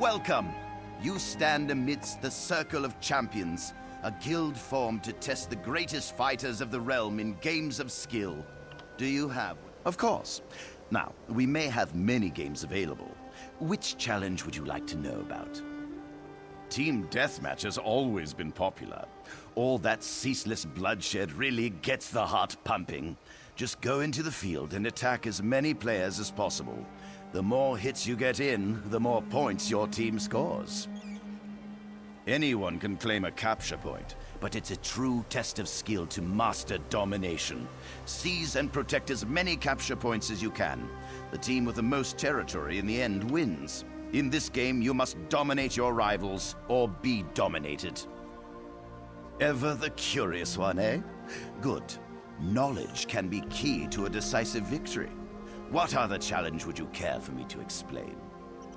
Welcome! You stand amidst the Circle of Champions, a guild formed to test the greatest fighters of the realm in games of skill. Do you have? Of course. Now, we may have many games available. Which challenge would you like to know about? Team Deathmatch has always been popular. All that ceaseless bloodshed really gets the heart pumping. Just go into the field and attack as many players as possible. The more hits you get in, the more points your team scores. Anyone can claim a capture point, but it's a true test of skill to master domination. Seize and protect as many capture points as you can. The team with the most territory in the end wins. In this game, you must dominate your rivals or be dominated. Ever the curious one, eh? Good. Knowledge can be key to a decisive victory. What other challenge would you care for me to explain?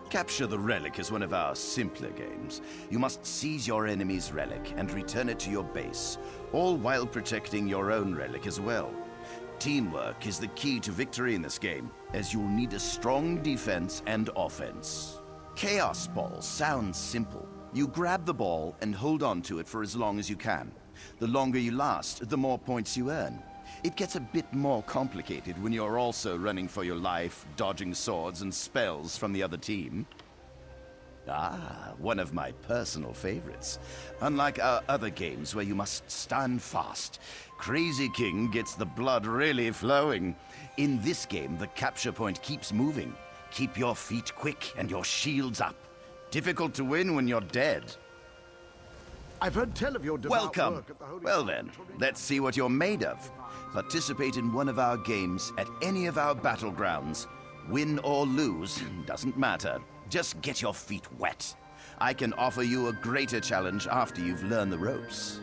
Capture the Relic is one of our simpler games. You must seize your enemy's relic and return it to your base, all while protecting your own relic as well. Teamwork is the key to victory in this game, as you'll need a strong defense and offense. Chaos Ball sounds simple. You grab the ball and hold on to it for as long as you can. The longer you last, the more points you earn. It gets a bit more complicated when you're also running for your life, dodging swords and spells from the other team. Ah, one of my personal favorites. Unlike our other games where you must stand fast, Crazy King gets the blood really flowing. In this game, the capture point keeps moving. Keep your feet quick and your shields up. Difficult to win when you're dead. I've heard tell of your devout work at the Holy Well then, let's see what you're made of. Participate in one of our games at any of our battlegrounds. Win or lose, doesn't matter. Just get your feet wet. I can offer you a greater challenge after you've learned the ropes.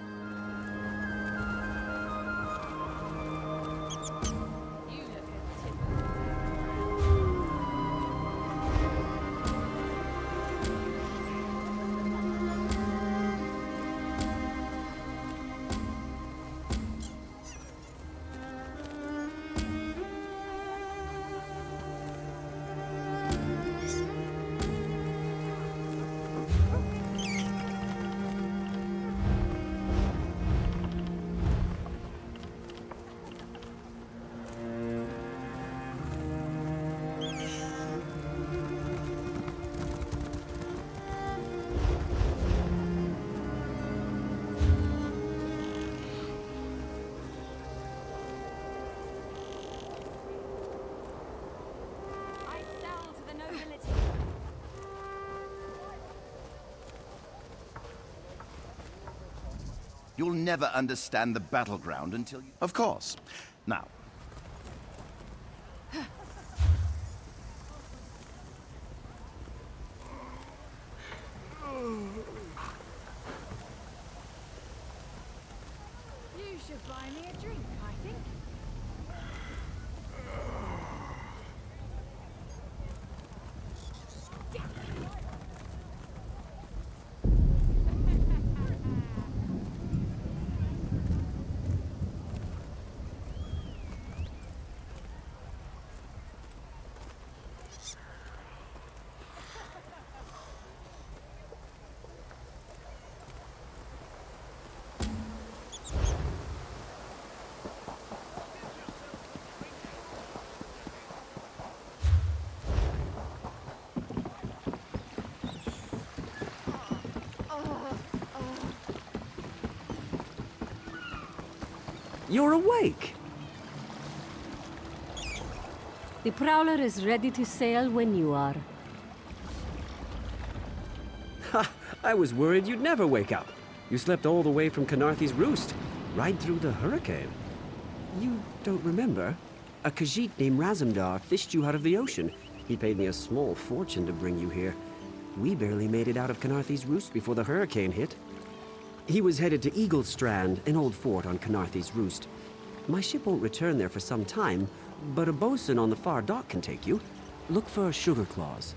You'll never understand the battleground until you... Of course. Now... You should buy me a drink, I think. You're awake! The Prowler is ready to sail when you are. Ha! I was worried you'd never wake up. You slept all the way from Canarthy's Roost, right through the hurricane. You don't remember? A Khajiit named Razumdar fished you out of the ocean. He paid me a small fortune to bring you here. We barely made it out of Canarthy's Roost before the hurricane hit. He was headed to Eagle Strand, an old fort on Canarthy's Roost. My ship won't return there for some time, but a bosun on the far dock can take you. Look for Sugar Claws.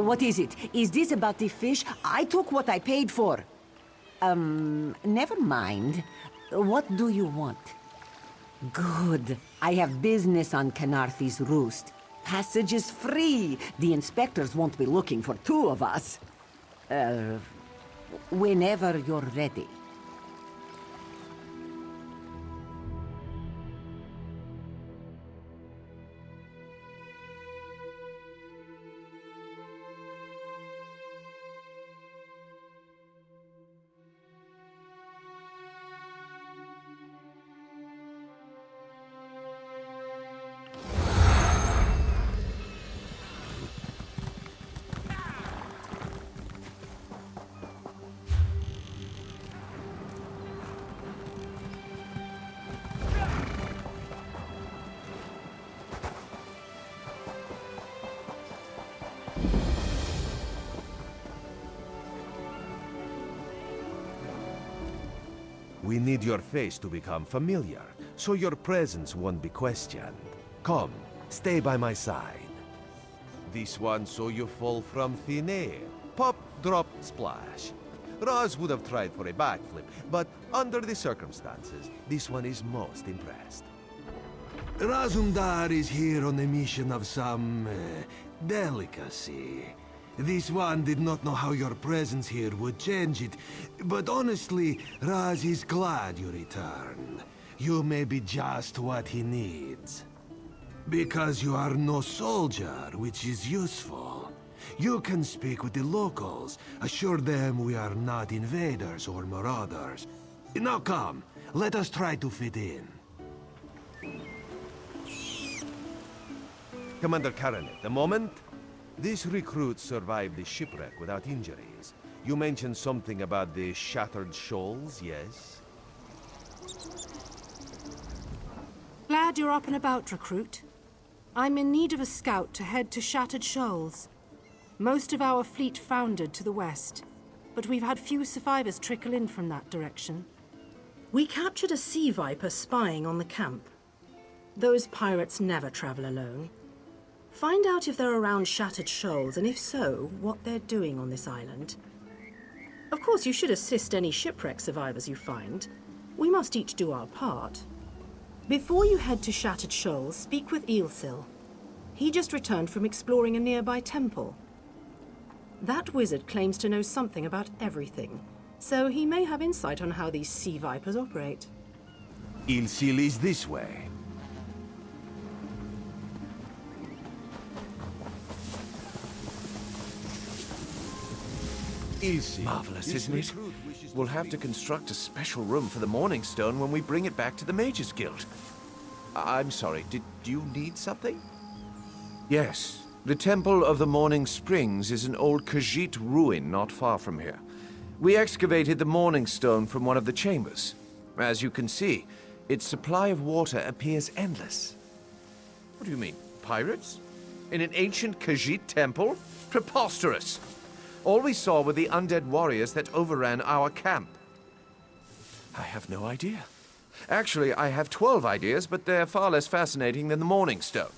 What is it? Is this about the fish? I took what I paid for. Never mind. What do you want? Good. I have business on Canarthy's Roost. Passage is free. The inspectors won't be looking for two of us. Whenever you're ready. We need your face to become familiar, so your presence won't be questioned. Come, stay by my side. This one so you fall from thin air. Pop, drop, splash. Roz would have tried for a backflip, but under the circumstances, this one is most impressed. Razumdar is here on a mission of some delicacy. This one did not know how your presence here would change it, but honestly, Raz is glad you returned. You may be just what he needs. Because you are no soldier, which is useful. You can speak with the locals, assure them we are not invaders or marauders. Now come, let us try to fit in. Commander Coronet, a moment. This recruit survived the shipwreck without injuries. You mentioned something about the shattered shoals, yes? Glad you're up and about, recruit. I'm in need of a scout to head to Shattered Shoals. Most of our fleet foundered to the west, but we've had few survivors trickle in from that direction. We captured a sea viper spying on the camp. Those pirates never travel alone. Find out if they're around Shattered Shoals, and if so, what they're doing on this island. Of course, you should assist any shipwreck survivors you find. We must each do our part. Before you head to Shattered Shoals, speak with Eelsil. He just returned from exploring a nearby temple. That wizard claims to know something about everything, so he may have insight on how these sea vipers operate. Eelsil is this way. Marvelous, isn't it? We'll have to construct a special room for the Morning Stone when we bring it back to the Mages Guild. I'm sorry, did you need something? Yes. The Temple of the Morning Springs is an old Khajiit ruin not far from here. We excavated the Morning Stone from one of the chambers. As you can see, its supply of water appears endless. What do you mean, pirates? In an ancient Khajiit temple? Preposterous! All we saw were the undead warriors that overran our camp. I have no idea. Actually, I have 12 ideas, but they're far less fascinating than the Morning Stone.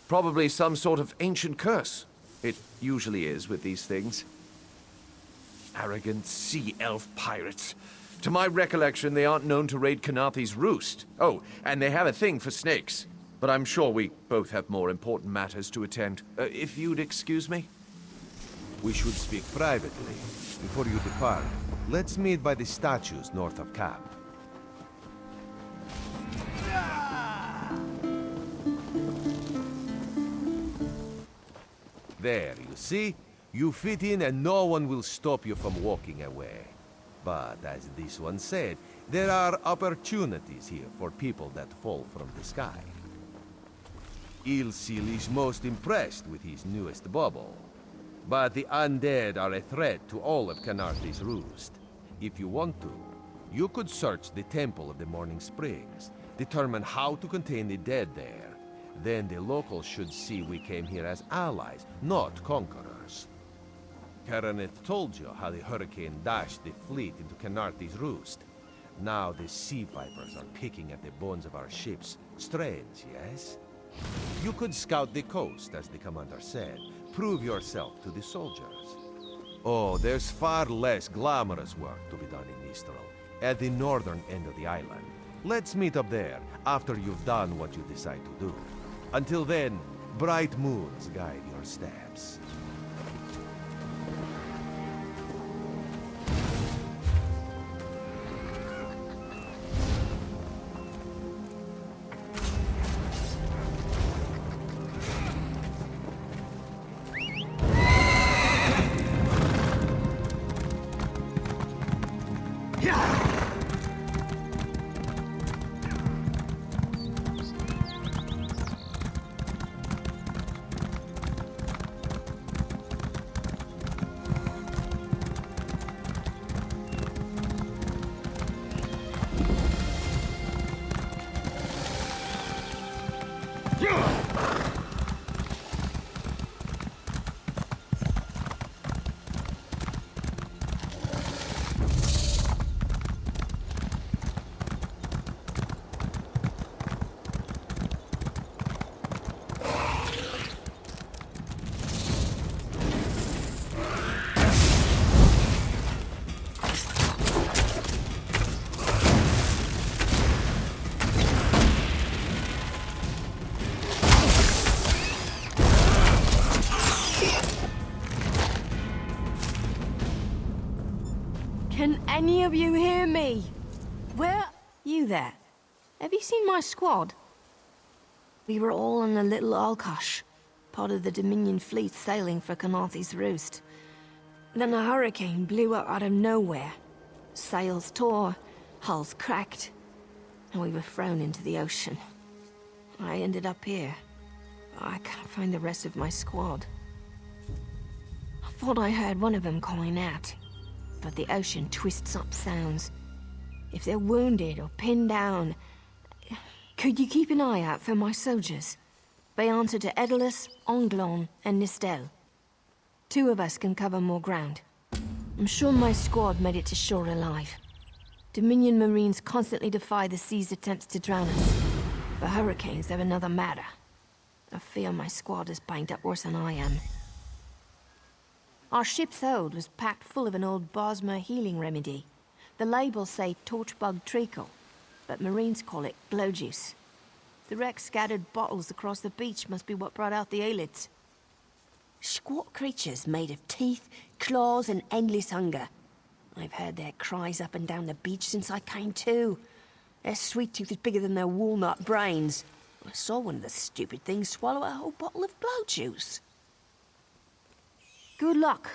Probably some sort of ancient curse. It usually is with these things. Arrogant sea elf pirates. To my recollection, they aren't known to raid Canarthy's Roost. Oh, and they have a thing for snakes. But I'm sure we both have more important matters to attend. If you'd excuse me? We should speak privately. Before you depart, let's meet by the statues north of camp. There, you see? You fit in and no one will stop you from walking away. But as this one said, there are opportunities here for people that fall from the sky. Eelsil is most impressed with his newest bubble. But the undead are a threat to all of Canarthy's Roost. If you want to, you could search the Temple of the Morning Springs, determine how to contain the dead there. Then the locals should see we came here as allies, not conquerors. Karaneth told you how the hurricane dashed the fleet into Canarthy's Roost. Now the sea vipers are picking at the bones of our ships. Strange, yes? You could scout the coast, as the commander said. prove yourself to the soldiers. Oh, there's far less glamorous work to be done in Mistral, at the northern end of the island. Let's meet up there after you've done what you decide to do. Until then, bright moons guide your steps. Can any of you hear me? Where? You there? Have you seen my squad? We were all on the little Alkosh, part of the Dominion fleet sailing for Canarthy's Roost. Then a hurricane blew up out of nowhere. Sails tore, hulls cracked, and we were thrown into the ocean. I ended up here. I can't find the rest of my squad. I thought I heard one of them calling out, but the ocean twists up sounds. If they're wounded or pinned down, could you keep an eye out for my soldiers? They answer to Edalus, Onglon, and Nistel. 2 of us can cover more ground. I'm sure my squad made it to shore alive. Dominion Marines constantly defy the sea's attempts to drown us. The hurricanes are another matter. I fear my squad is banged up worse than I am. Our ship's hold was packed full of an old Bosmer healing remedy. The labels say torchbug treacle, but Marines call it glow juice. The wreck scattered bottles across the beach must be what brought out the aelids. Squat creatures made of teeth, claws, and endless hunger. I've heard their cries up and down the beach since I came to. Their sweet tooth is bigger than their walnut brains. I saw one of the stupid things swallow a whole bottle of glow juice. Good luck.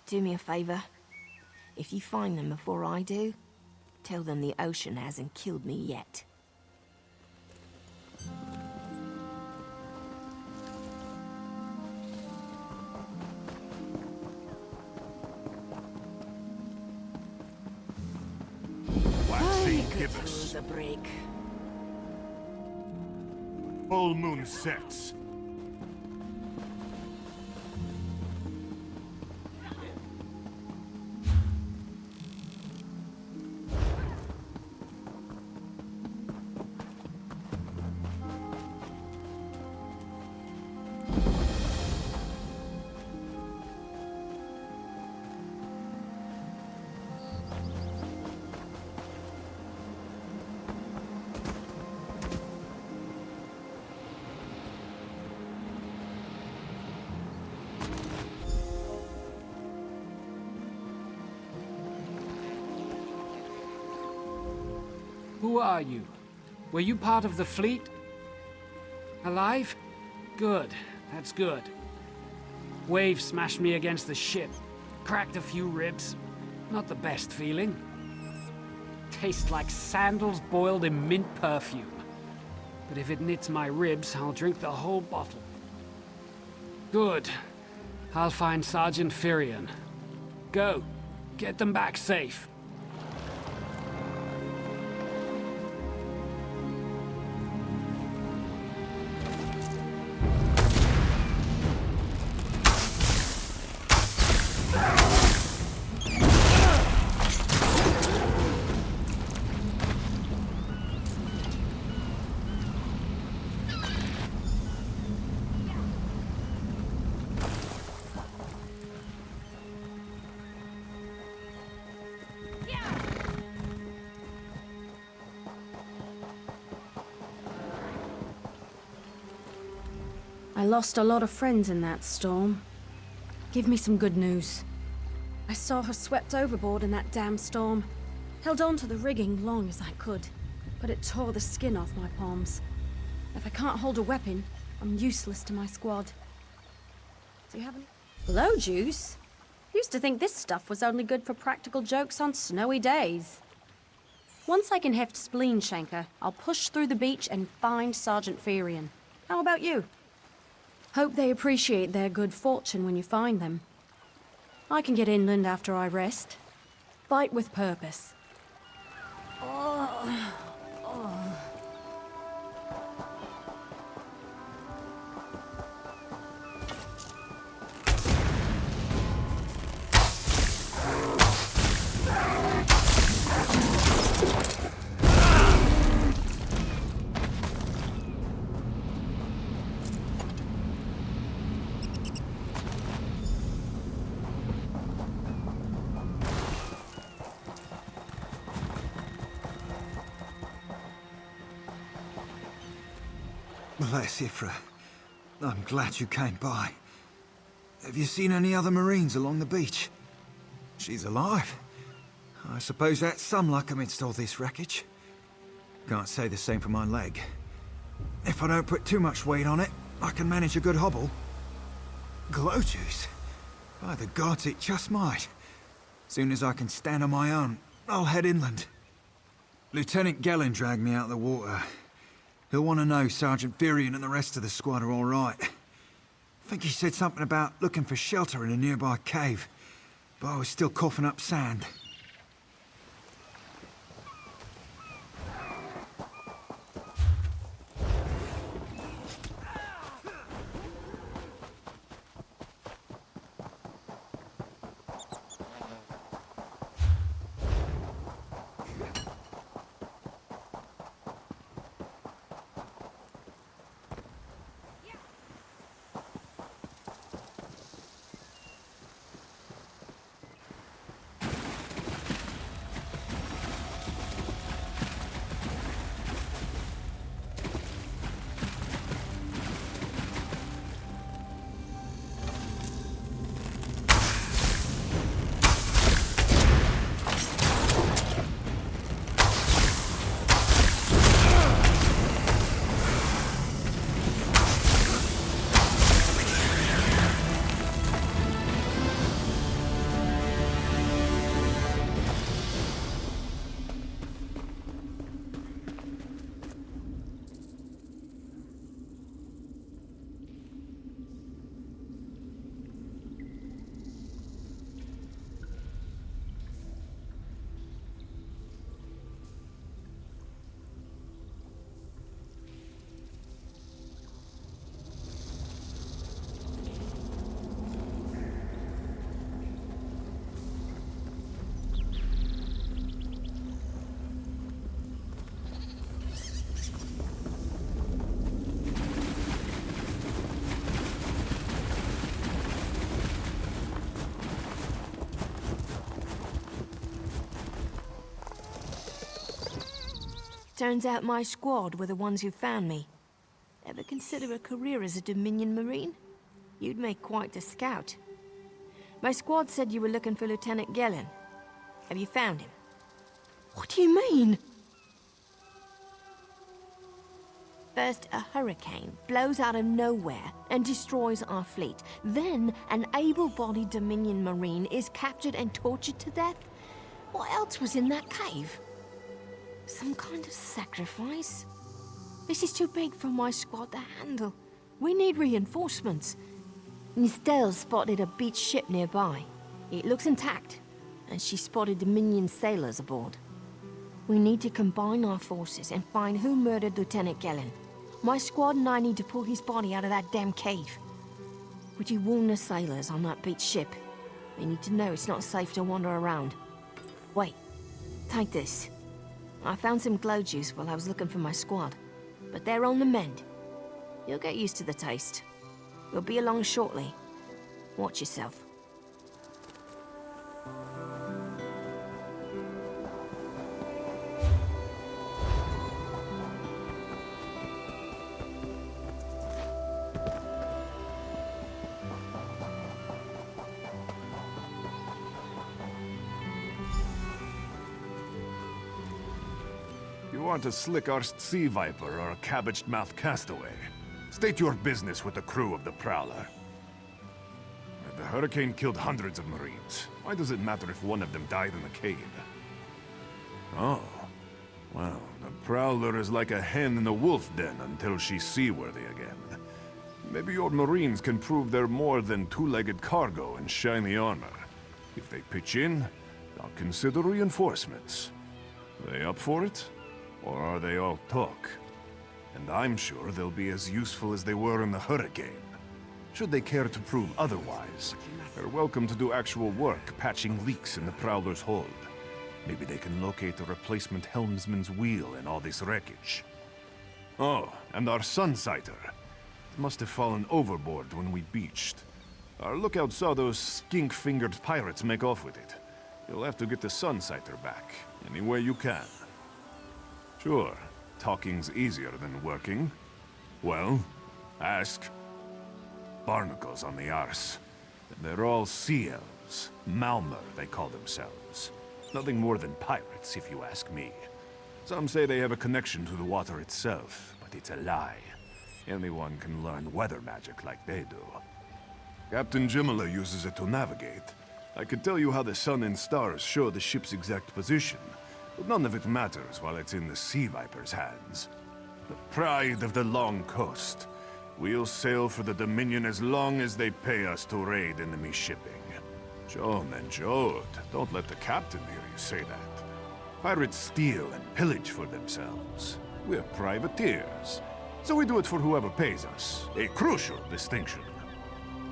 Do me a favor. If you find them before I do, tell them the ocean hasn't killed me yet. Waxing gibbous. A break. Full moon sets. Who are you? Were you part of the fleet? Alive? Good. That's good. Wave smashed me against the ship. Cracked a few ribs. Not the best feeling. Tastes like sandals boiled in mint perfume. But if it knits my ribs, I'll drink the whole bottle. Good. I'll find Sergeant Firion. Go. Get them back safe. I lost a lot of friends in that storm. Give me some good news. I saw her swept overboard in that damn storm. Held on to the rigging long as I could, but it tore the skin off my palms. If I can't hold a weapon, I'm useless to my squad. Do you have any? Blow juice? Used to think this stuff was only good for practical jokes on snowy days. Once I can heft Spleen Shanker, I'll push through the beach and find Sergeant Ferian. How about you? Hope they appreciate their good fortune when you find them. I can get inland after I rest. Fight with purpose. Oh. Bless Ifra. I'm glad you came by. Have you seen any other Marines along the beach? She's alive. I suppose that's some luck amidst all this wreckage. Can't say the same for my leg. If I don't put too much weight on it, I can manage a good hobble. Glow juice? By the gods, it just might. Soon as I can stand on my own, I'll head inland. Lieutenant Gellin dragged me out of the water. He'll want to know Sergeant Ferian and the rest of the squad are all right. I think he said something about looking for shelter in a nearby cave, but I was still coughing up sand. Turns out my squad were the ones who found me. Ever consider a career as a Dominion Marine? You'd make quite the scout. My squad said you were looking for Lieutenant Gellin. Have you found him? What do you mean? First, a hurricane blows out of nowhere and destroys our fleet. Then, an able-bodied Dominion Marine is captured and tortured to death? What else was in that cave? Some kind of sacrifice? This is too big for my squad to handle. We need reinforcements. Nistel spotted a beached ship nearby. It looks intact, and she spotted Dominion sailors aboard. We need to combine our forces and find who murdered Lieutenant Gellin. My squad and I need to pull his body out of that damn cave. Would you warn the sailors on that beached ship? They need to know it's not safe to wander around. Wait, take this. I found some glow juice while I was looking for my squad, but they're on the mend. You'll get used to the taste. We'll be along shortly. Watch yourself. you aren't a slick-arsed sea viper or a cabbage-mouthed castaway, state your business with the crew of the Prowler. The hurricane killed hundreds of Marines. Why does it matter if one of them died in the cave? Oh. Well, the Prowler is like a hen in a wolf den until she's seaworthy again. Maybe your Marines can prove they're more than two-legged cargo in shiny armor. If they pitch in, I'll consider reinforcements. Are they up for it? Or are they all talk? And I'm sure they'll be as useful as they were in the hurricane. Should they care to prove otherwise, they're welcome to do actual work patching leaks in the Prowler's hold. Maybe they can locate a replacement helmsman's wheel in all this wreckage. Oh, and our Sunsighter. It must have fallen overboard when we beached. Our lookout saw those skink-fingered pirates make off with it. You'll have to get the Sunsighter back, any way you can. Sure, talking's easier than working. Well, ask. Barnacles on the arse. They're all sea elves. Malmer, they call themselves. Nothing more than pirates, if you ask me. Some say they have a connection to the water itself, but it's a lie. Anyone can learn weather magic like they do. Captain Jimala uses it to navigate. I could tell you how the sun and stars show the ship's exact position, but none of it matters while it's in the Sea Viper's hands. The pride of the long coast. We'll sail for the Dominion as long as they pay us to raid enemy shipping. Joan and Jode, don't let the captain hear you say that. Pirates steal and pillage for themselves. We're privateers, so we do it for whoever pays us. A crucial distinction.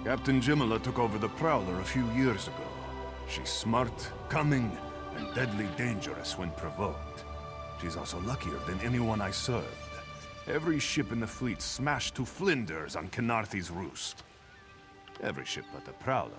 Captain Jimala took over the Prowler a few years ago. She's smart, cunning, and deadly dangerous when provoked. She's also luckier than anyone I served. Every ship in the fleet smashed to flinders on Kynarthi's roost. Every ship but the Prowler.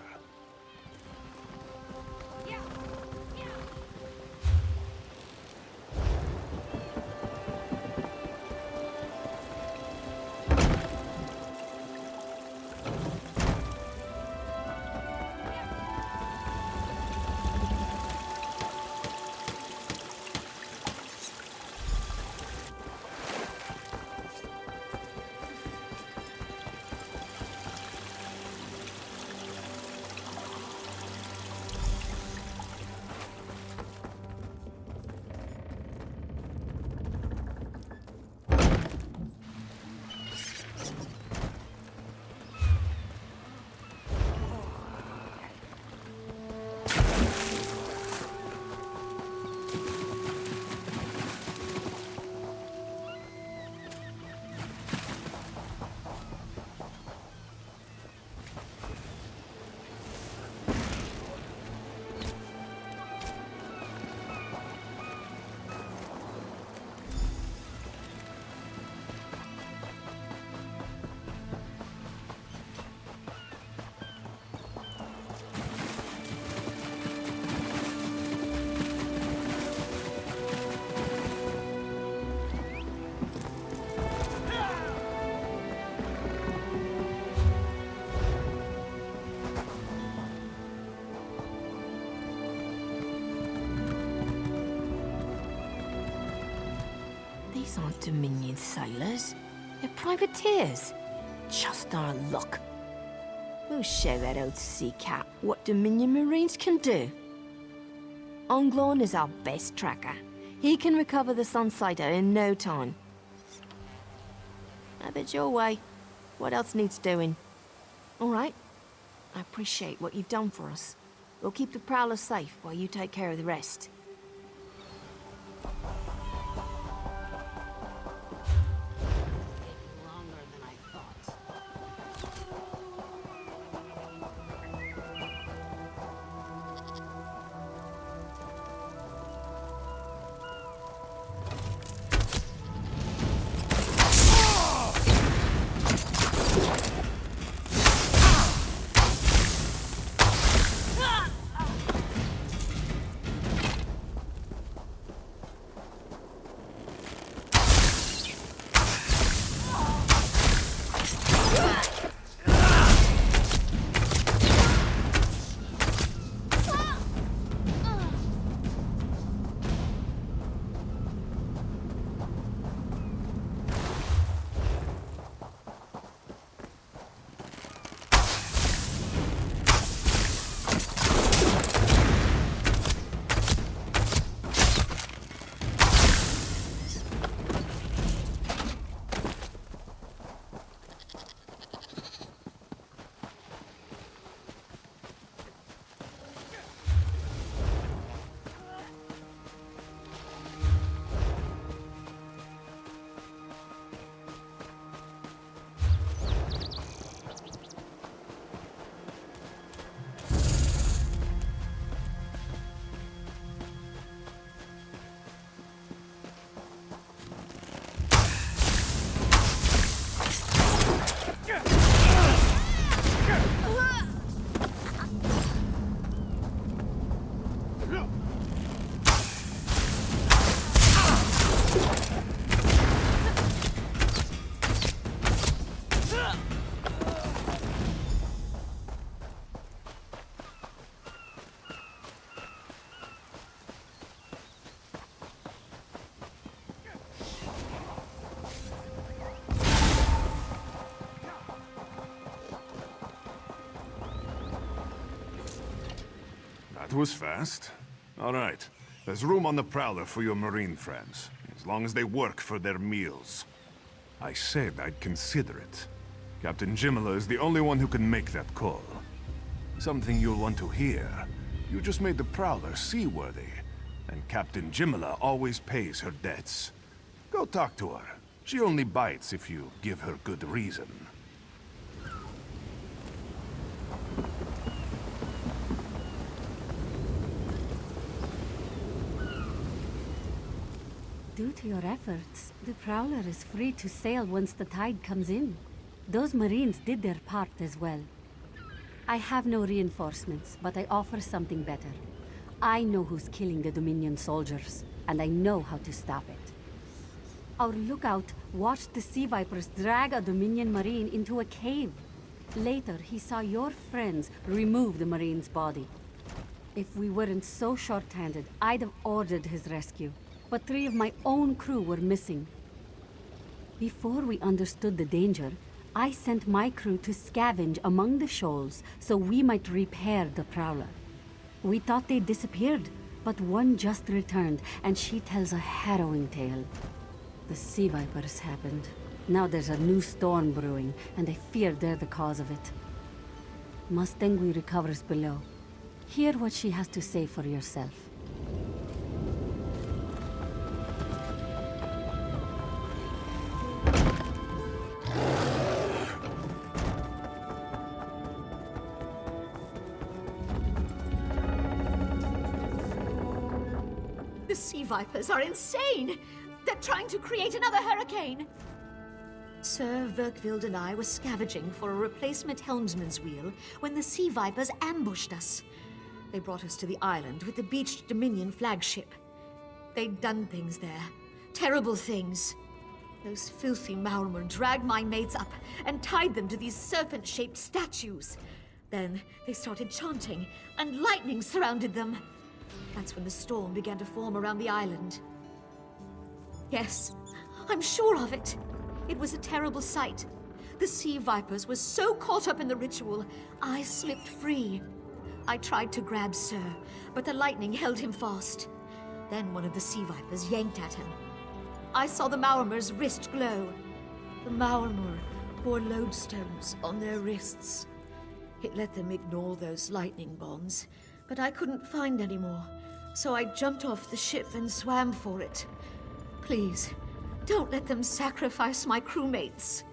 These aren't Dominion sailors. They're privateers. Just our luck. We'll show that old sea cat what Dominion Marines can do. Onglorn is our best tracker. He can recover the Sunsighter in no time. Have it your way. What else needs doing? All right. I appreciate what you've done for us. We'll keep the Prowler safe while you take care of the rest. That was fast. All right. There's room on the Prowler for your Marine friends, as long as they work for their meals. I said I'd consider it. Captain Jimala is the only one who can make that call. Something you'll want to hear. You just made the Prowler seaworthy, and Captain Jimala always pays her debts. Go talk to her. She only bites if you give her good reason. Due to your efforts, the Prowler is free to sail once the tide comes in. Those Marines did their part as well. I have no reinforcements, but I offer something better. I know who's killing the Dominion soldiers, and I know how to stop it. Our lookout watched the Sea Vipers drag a Dominion Marine into a cave. Later, he saw your friends remove the Marine's body. If we weren't so short-handed, I'd have ordered his rescue. But 3 of my own crew were missing. Before we understood the danger, I sent my crew to scavenge among the shoals so we might repair the Prowler. We thought they disappeared, but one just returned, and she tells a harrowing tale. The Sea Vipers happened. Now there's a new storm brewing, and I fear they're the cause of it. Mustangui recovers below. Hear what she has to say for yourself. The Sea Vipers are insane! They're trying to create another hurricane! Sir Verkvild and I were scavenging for a replacement helmsman's wheel when the Sea Vipers ambushed us. They brought us to the island with the beached Dominion flagship. They'd done things there. Terrible things. Those filthy Maormer dragged my mates up and tied them to these serpent-shaped statues. Then they started chanting, and lightning surrounded them. That's when the storm began to form around the island. Yes, I'm sure of it. It was a terrible sight. The Sea Vipers were so caught up in the ritual, I slipped free. I tried to grab Sir, but the lightning held him fast. Then one of the Sea Vipers yanked at him. I saw the Maormer's wrist glow. The Maormer wore lodestones on their wrists. It let them ignore those lightning bombs, but I couldn't find any more, so I jumped off the ship and swam for it. Please, don't let them sacrifice my crewmates.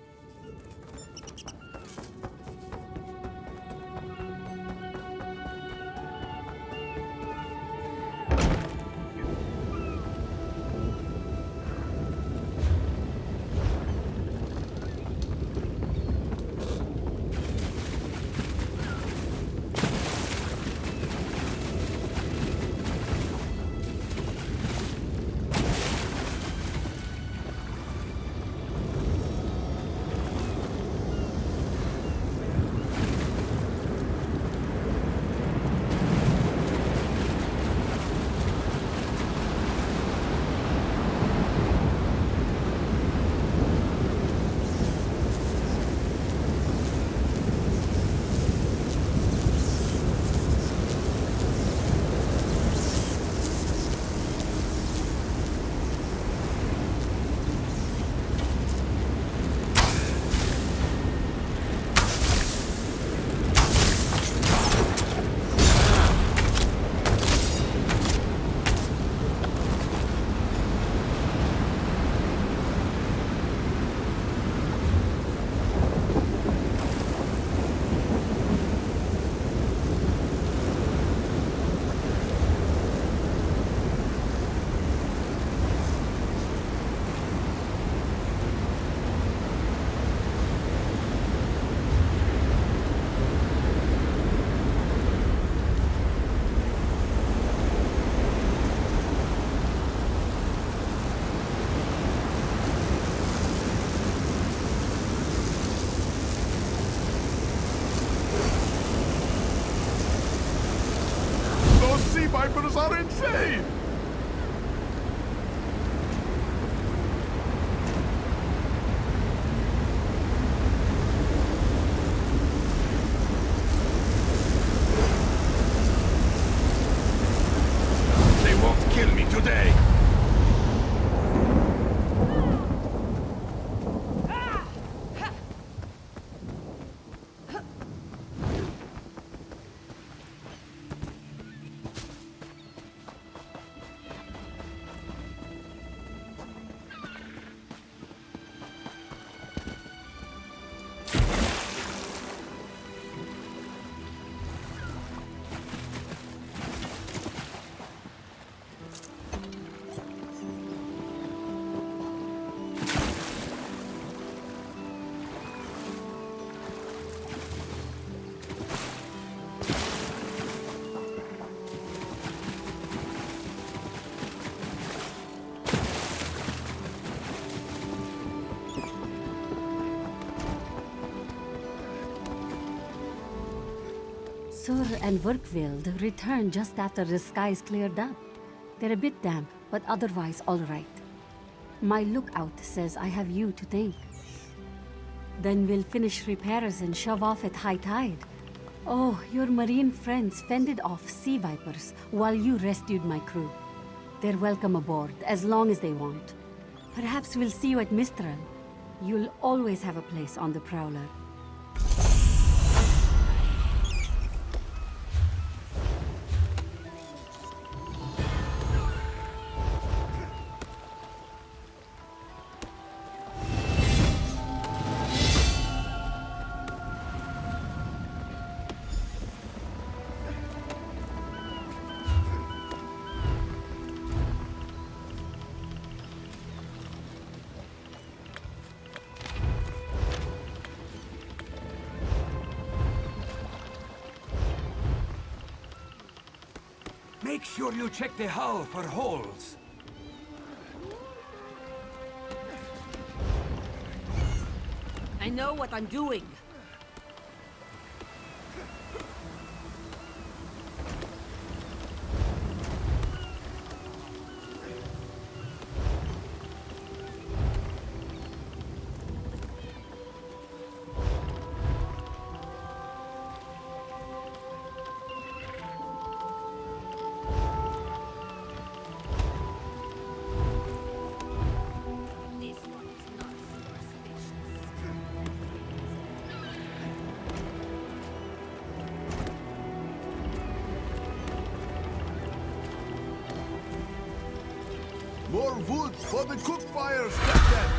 today! Sur and Verkvild returned just after the skies cleared up. They're a bit damp, but otherwise all right. My lookout says I have you to thank. Then we'll finish repairs and shove off at high tide. Oh, your marine friends fended off sea vipers while you rescued my crew. They're welcome aboard, as long as they want. Perhaps we'll see you at Mistral. You'll always have a place on the Prowler. Make sure you check the hull for holes. I know what I'm doing. More wood for the cook fires, Captain!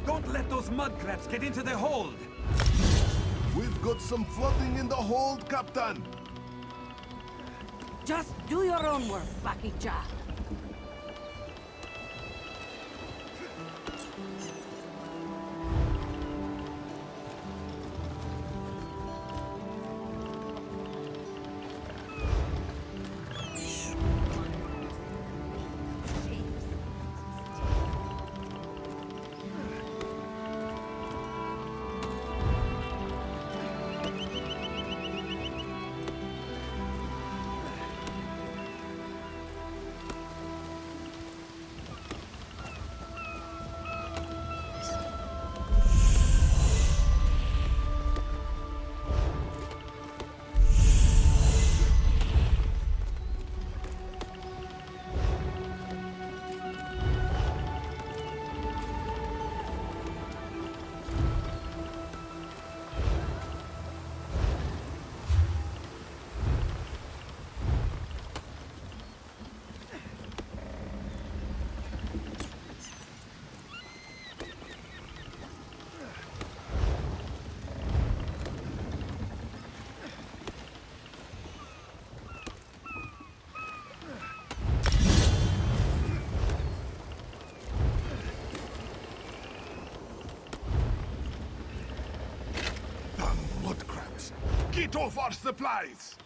Don't let those mud crabs get into the hold! We've got some flooding in the hold, Captain! Just do your own work, Bakicha. Mudcrabs! Get off our supplies!